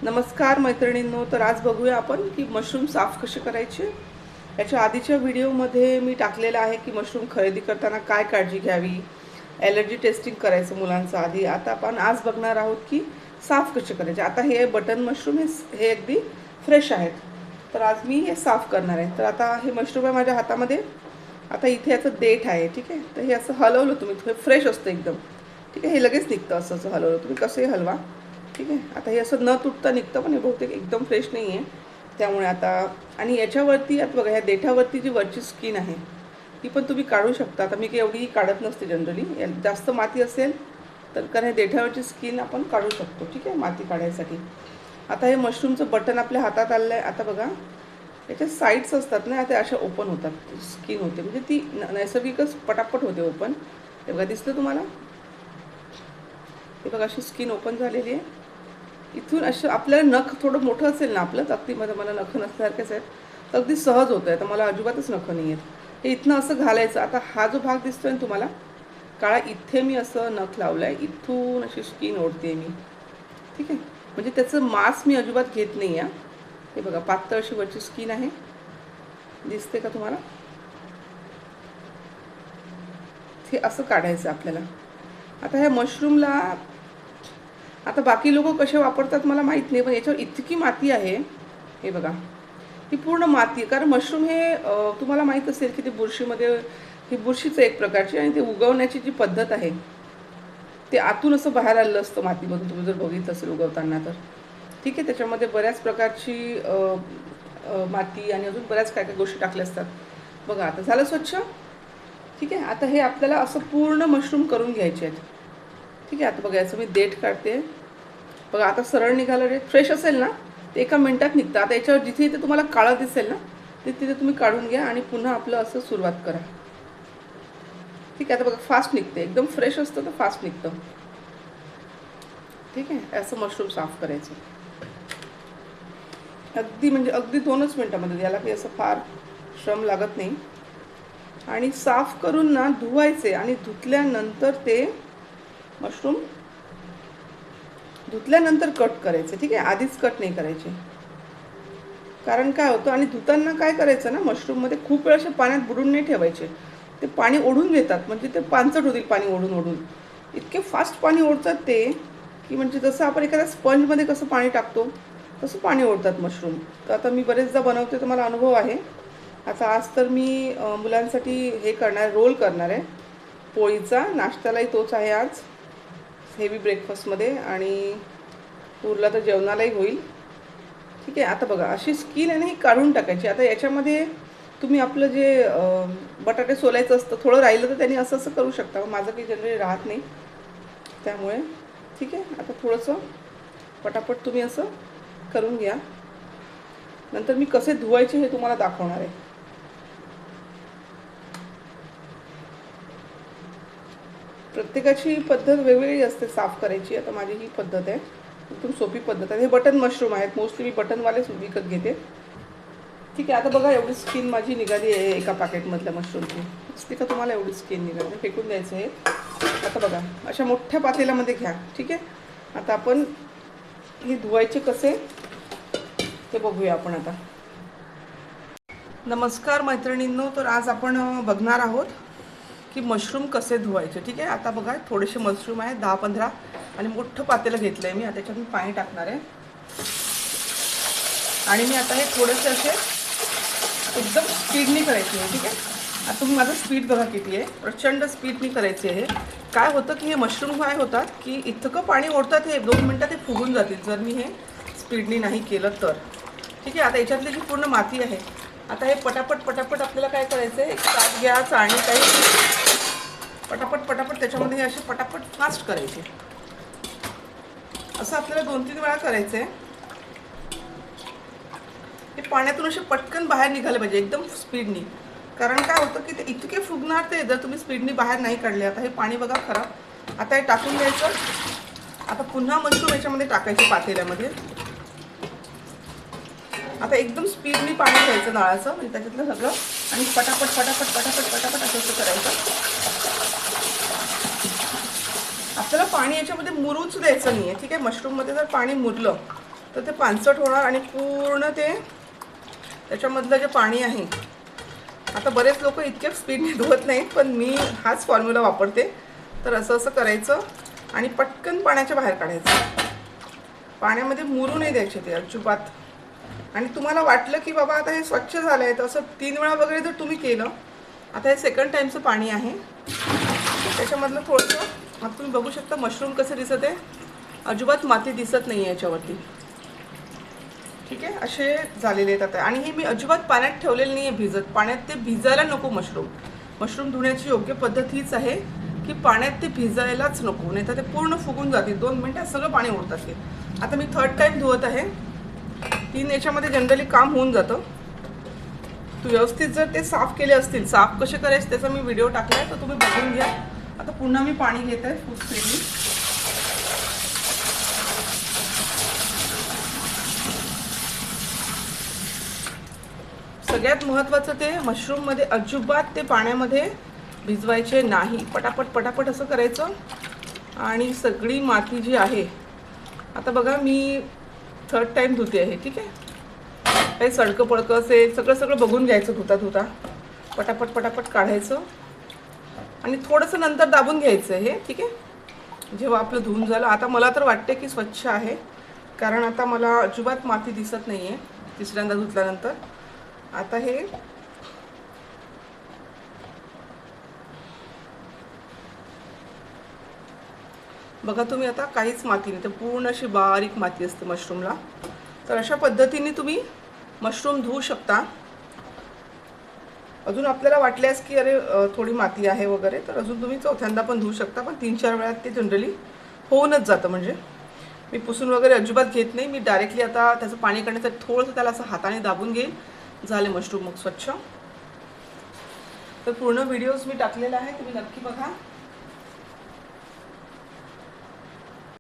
नमस्कार मैत्रिणींनो. तर आज बघूया आपण की मशरूम साफ कसे करायचे. याच्या आधीच्या व्हिडिओमध्ये मी टाकलेलं आहे की मशरूम खरेदी करताना काय काळजी घ्यावी, ॲलर्जी टेस्टिंग करायचं मुलांचं आधी. आता आपण आज बघणार आहोत की साफ कसे करायचे. आता हे बटन मशरूम हे अगदी फ्रेश आहेत, तर आज मी हे साफ करणार आहे. तर आता हे मशरूम आहे माझ्या हातामध्ये. आता इथे याचं देठ आहे, ठीक आहे. तर हे असं हलवलं तुम्ही, हे फ्रेश असतं एकदम, ठीक आहे. हे लगेच निघतं, असं असं हलवलं तुम्ही, कसंही हलवा, ठीक आहे. आता हे असं न तुटता निघतं, पण हे बहुतेक एकदम फ्रेश नाही आहे. त्यामुळे आता आणि याच्यावरती आता बघा, ह्या देठावरती जी वरची स्किन आहे ती पण तुम्ही काढू शकता. आता मी काही एवढी काढत नसते जनरली, जास्त माती असेल तर, कारण हे देठावरची स्किन आपण काढू शकतो, ठीक आहे, माती काढायसाठी. आता हे मशरूमचं बटन आपल्या हातात आलं आहे. आता बघा, याच्या साईड्स असतात ना, त्या अशा ओपन होतात, स्किन होते, म्हणजे ती नैसर्गिकच पटापट होते ओपन. हे बघा, दिसतं तुम्हाला? हे बघा, अशी स्किन ओपन झालेली आहे. इथून असं आपल्याला नख थोडं मोठं असेल ना आपलं, तक्तीमध्ये मला नख नसल्यासारखेच आहेत, तर अगदी सहज होतं आहे. तर मला अजिबातच नख नाही आहेत. हे इथनं असं घालायचं. आता हा जो भाग दिसतोय ना तुम्हाला काळा, इथे मी असं नख लावलं आहे, इथून अशी स्किन ओढते मी, ठीक आहे. म्हणजे त्याचं मांस मी अजिबात घेत नाही आहे. हे बघा, पातळ अशी वरची स्किन आहे, दिसते का तुम्हाला? हे असं काढायचं आपल्याला. आता ह्या मशरूमला, आता बाकी लोक कसे वापरतात मला माहीत नाही, पण याच्यावर इतकी माती आहे. हे बघा, ही पूर्ण माती आहे. कारण मशरूम हे तुम्हाला माहीत असेल की ते बुरशीमध्ये, ही बुरशीचं एक प्रकारची, आणि ते उगवण्याची जी पद्धत आहे ते आतून असं बाहेर आलेलं असतं मातीमधून, तुम्ही जर बघितलं असेल उगवताना तर, ठीक आहे. त्याच्यामध्ये बऱ्याच प्रकारची माती आणि अजून बऱ्याच काय काय गोष्टी टाकल्या असतात. बघा, आता झालं स्वच्छ, ठीक आहे. आता हे आपल्याला असं पूर्ण मशरूम करून घ्यायचे आहेत, ठीक आहे. आता बघा, याचं मी देठ काढते. बघा, आता सरळ निघालं. रे फ्रेश असेल ना ते एका मिनिटात निघतं. आता याच्यावर जिथे इथे तुम्हाला काळं दिसेल ना, तिथे तुम्ही काढून घ्या आणि पुन्हा आपलं असं सुरुवात करा, ठीक आहे. आता बघा, फास्ट निघते, एकदम फ्रेश असतं तर फास्ट निघतं, ठीक आहे. असं मशरूम साफ करायचं अगदी, म्हणजे अगदी 2च मिनटामध्ये. याला काही असं फार श्रम लागत नाही. आणि साफ करून ना धुवायचे, आणि धुतल्यानंतर ते मशरूम धुतल्यानंतर कट करायचे, ठीक आहे. आधीच कट नाही करायचे. कारण काय होतं, आणि धुताना काय करायचं ना, मशरूममध्ये खूप वेळ असे पाण्यात बुडून नाही ठेवायचे. ते पाणी ओढून घेतात, म्हणजे ते पाणचट होतील पाणी ओढून ओढून. इतके फास्ट पाणी ओढतात ते, की म्हणजे जसं आपण एखाद्या स्पंजमध्ये कसं पाणी टाकतो तसं पाणी ओढतात मशरूम. तर आता मी बरेचदा बनवते, तर मला अनुभव आहे. आता आज तर मी मुलांसाठी हे करणार, रोल करणार आहे पोळीचा. नाश्त्यालाही तोच आहे आज, हेवी ब्रेकफास्टमध्ये, आणि उरला तर जेवणालाही होईल, ठीक आहे. आता बघा, अशी स्किन आहे ना, ही काढून टाकायची. आता याच्यामध्ये तुम्ही आपलं जे बटाटे सोलायचं असतं, थोडं राहिलं तर त्यांनी असं असं करू शकता. माझं काही जनरली राहत नाही, त्यामुळे ठीक आहे. आता थोडंसं पटापट तुम्ही असं करून घ्या. नंतर मी कसे धुवायचे हे तुम्हाला दाखवणार आहे. प्रत्येकाची पद्धत वेगवेगळी असते साफ करायची. आता माझी ही पद्धत आहे, एकदम सोपी पद्धत आहे. हे बटन मशरूम आहेत, मोस्टली मी बटनवालेच विकत घेते, ठीक आहे. आता बघा, एवढी स्किन माझी निघाली आहे एका पॅकेटमधल्या मशरूमची. दिसते का तुम्हाला? एवढी स्किन निघाली, फेकून द्यायचं आहे. आता बघा, अशा मोठ्या पातेल्यामध्ये घ्या, ठीक आहे. आता आपण हे धुवायचे कसे ते बघूया आपण आता. नमस्कार मैत्रिणींनो. तर आज आपण बघणार आहोत की मशरूम कसे धुवायचे, ठीक आहे. आता बघा, थोडेसे मशरूम आहेत, 10-15, आणि मोठं पातेलं घेतलं आहे मी. आता त्याच्यात मी पाणी टाकणार आहे, आणि मी आता हे थोडेसे असे एकदम स्पीडनी करायचे आहे, ठीक आहे. आता तुम्ही माझं स्पीड बघा किती आहे, प्रचंड स्पीडनी करायचे आहे. काय होतं की हे मशरूम काय होतात की इतकं पाणी ओढतात, हे 2 मिनटात ते फुगून जातील जर मी हे स्पीडनी नाही केलं तर, ठीक आहे. आता याच्यातली जी पूर्ण माती आहे, आता हे पटापट पटापट आपल्याला काय करायचं आहे, एक ताट घ्या, चाळणी काही, पटापट पटापट त्याच्यामध्ये हे असे पटापट फास्ट करायचे. असं आपल्याला 2-3 वेळा करायचं आहे. हे पाण्यातून असे पटकन बाहेर निघाले पाहिजे, एकदम स्पीडनी. कारण काय होतं की ते इतके फुगणार ते, जर तुम्ही स्पीडनी बाहेर नाही काढले. आता हे पाणी बघा खराब. आता हे टाकून द्यायचं. आता पुन्हा मशरूम याच्यामध्ये टाकायचे पातेल्यामध्ये. आता एकदम स्पीडनी पाणी घ्यायचं नळाचं, म्हणजे त्याच्यातलं सगळं, आणि पटापट पटापट पटापट पटापट असं करायचं. आपल्याला पाणी याच्यामध्ये मुरूच द्यायचं नाही आहे, ठीक आहे. मशरूममध्ये जर पाणी मुरलं तर ते पानसट होणार आणि पूर्ण ते त्याच्यामधलं जे पाणी आहे, आता बरेच लोक इतक्या स्पीडने धुवत नाहीत, पण मी हाच फॉर्म्युला वापरते. तर असं असं करायचं आणि पटकन पाण्याच्या बाहेर काढायचं. पाण्यामध्ये मुरू नाही द्यायचे ते अजिबात. आणि तुम्हाला वाटलं की बाबा आता हे स्वच्छ झालं आहे, तर असं 3 वेळा वगैरे जर तुम्ही केलं, आता हे सेकंड टाईमचं पाणी आहे, त्याच्यामधलं थोडंसं आता तुम्ही बघू शकता मशरूम कसे दिसत आहे. अजिबात माती दिसत नाही आहे याच्यावरती. ठीक आहे, असे झालेले आहेत आता. आणि हे मी अजिबात पाण्यात ठेवलेलं नाही आहे भिजत. पाण्यात ते भिजायला नको. मशरूम धुण्याची योग्य पद्धत हीच आहे की पाण्यात ते भिजायलाच नको, नाही तर ते पूर्ण फुगून जाते. 2 मिनिटात सगळं पाणी ओढतात ते. आता मी 3rd टाईम धुवत आहे. 3 याच्यामध्ये जनरली काम होऊन जातं. तू व्यवस्थित जर ते साफ केले असतील, साफ कसे करायचे त्याचा मी व्हिडिओ टाकला आहे, तर तुम्ही बघून घ्या. आता पुन्हा मी पाणी घेत आहे फुसफेरी. सगळ्यात महत्त्वाचं ते मशरूममध्ये अजिबात ते पाण्यामध्ये भिजवायचे नाही. पटापट पटापट असं करायचं. आणि सगळी माती जी आहे, आता बघा मी 3rd टाईम धुते आहे. ठीक आहे, काही सडकं पडकं असेल सगळं बघून घ्यायचं धुता पटापट पटापट काढायचं. आणि थोडंसं नंतर दाबून घ्यायचं हे. ठीक आहे, जेव्हा आपलं धुवून झालं, आता मला तर वाटते की स्वच्छ आहे, कारण आता मला अजिबात माती दिसत नाही आहे 3ऱ्यांदा धुतल्यानंतर. आता हे बघा तुम्ही, आता काहीच माती नाही, तर पूर्ण अशी बारीक माती असते मशरूमला. तर अशा पद्धतीने तुम्ही मशरूम धुवू शकता. अजून आपल्याला वाटल्यास की अरे थोडी माती आहे वगैरे, तर अजून तुम्ही 4थ्यांदा पण धुवू शकता. पण 3-4 वेळात ते जनरली होऊनच जातं. म्हणजे मी पुसून वगैरे अजिबात घेत नाही. मी डायरेक्टली आता त्याचं पाणी काढण्यासाठी थोडंसं त्याला असं हाताने दाबून घेईल, झाले मशरूम मग स्वच्छ. तर पूर्ण व्हिडिओज मी टाकलेला आहे, तुम्ही नक्की बघा.